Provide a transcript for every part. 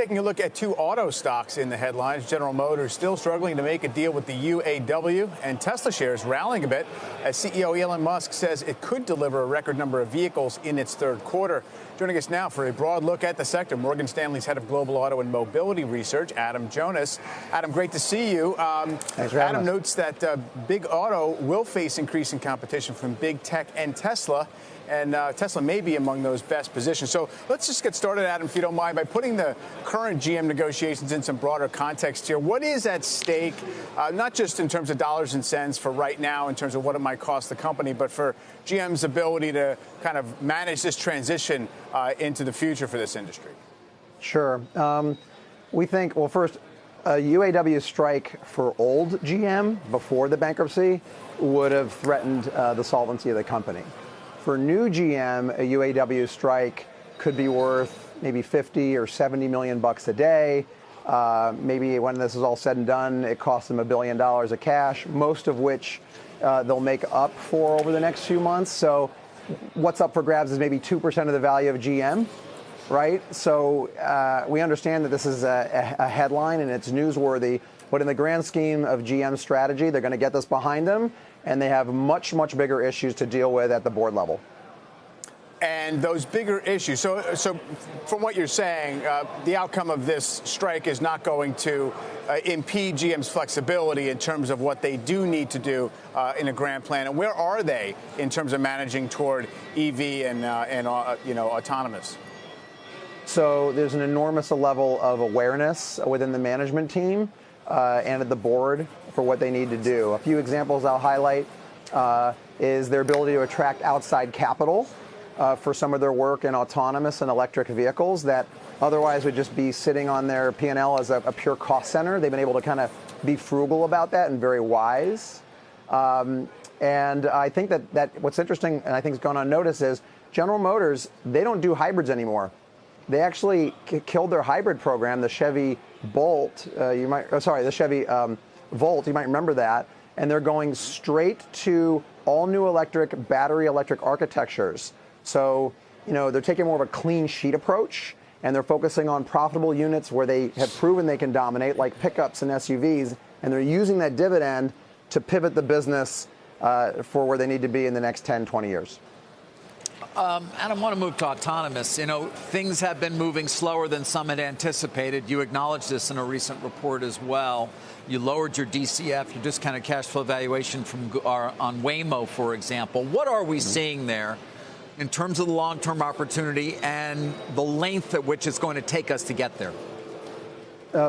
Taking a look at two auto stocks in the headlines. General Motors still struggling to make a deal with the UAW, and Tesla shares rallying a bit as CEO Elon Musk says it could deliver a record number of vehicles in its third quarter. Joining us now for a broad look at the sector, Morgan Stanley's head of global auto and mobility research, Adam Jonas. Adam, great to see you. Thanks for having Adam us. notes that big auto will face increasing competition from big tech and Tesla. And Tesla may be among those best positions. So let's just get started, Adam, if you don't mind, by putting the current GM negotiations in some broader context here. What is at stake, not just in terms of dollars and cents for right now, in terms of what it might cost the company, but for GM's ability to kind of manage this transition into the future for this industry? Sure. We think, well, first, a UAW strike for old GM before the bankruptcy would have threatened the solvency of the company. For new GM, a UAW strike could be worth maybe 50 or 70 million bucks a day. Maybe when this is all said and done, it costs them $1 billion of cash, most of which they'll make up for over the next few months. So what's up for grabs is maybe 2% of the value of GM, right? So we understand that this is a headline and it's newsworthy, but in the grand scheme of GM's strategy, they're going to get this behind them, and they have much, much bigger issues to deal with at the board level. And those bigger issues, so from what you're saying, the outcome of this strike is not going to impede GM's flexibility in terms of what they do need to do in a grand plan. And where are they in terms of managing toward EV and autonomous? So there's an enormous level of awareness within the management team and at the board for what they need to do. A few examples I'll highlight is their ability to attract outside capital for some of their work in autonomous and electric vehicles that otherwise would just be sitting on their P&L as a pure cost center. They've been able to kind of be frugal about that and very wise. And I think that what's interesting, and I think it's gone unnoticed, is General Motors, they don't do hybrids anymore. They actually killed their hybrid program, the Chevy Bolt. The Chevy Volt. You might remember that. And they're going straight to all new electric, battery electric architectures. So, they're taking more of a clean sheet approach, and they're focusing on profitable units where they have proven they can dominate, like pickups and SUVs, and they're using that dividend to pivot the business for where they need to be in the next 10, 20 years. Adam, I want to move to autonomous. Things have been moving slower than some had anticipated. You acknowledged this in a recent report as well. You lowered your DCF, your discounted cash flow valuation on Waymo, for example. What are we seeing there in terms of the long-term opportunity and the length at which it's going to take us to get there?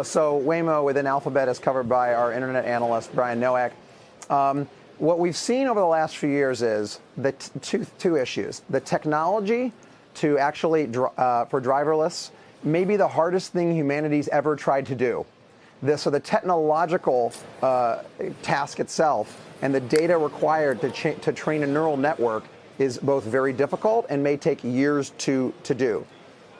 So Waymo within Alphabet is covered by our internet analyst, Brian Nowak. What we've seen over the last few years is the two issues. The technology to actually, for driverless, may be the hardest thing humanity's ever tried to do. So the technological task itself and the data required to train a neural network is both very difficult and may take years to do.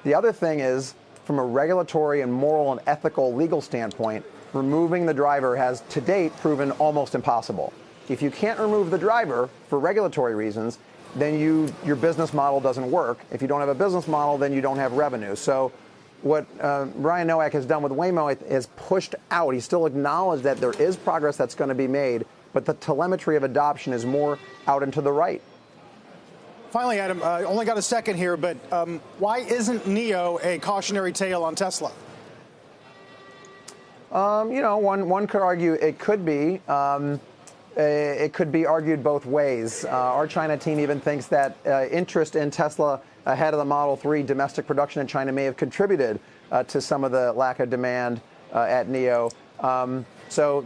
The other thing is, from a regulatory and moral and ethical legal standpoint, removing the driver has to date proven almost impossible. If you can't remove the driver for regulatory reasons, then your business model doesn't work. If you don't have a business model, then you don't have revenue. So what Brian Nowak has done with Waymo is pushed out. He still acknowledged that there is progress that's going to be made, but the telemetry of adoption is more out and to the right. Finally, Adam, I only got a second here, but why isn't NIO a cautionary tale on Tesla? One could argue it could be. It could be argued both ways. Our China team even thinks that interest in Tesla ahead of the Model 3 domestic production in China may have contributed to some of the lack of demand at NIO. So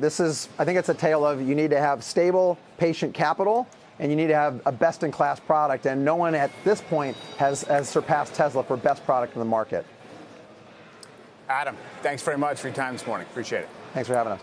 I think it's a tale of you need to have stable, patient capital, and you need to have a best-in-class product. And no one at this point has surpassed Tesla for best product in the market. Adam, thanks very much for your time this morning. Appreciate it. Thanks for having us.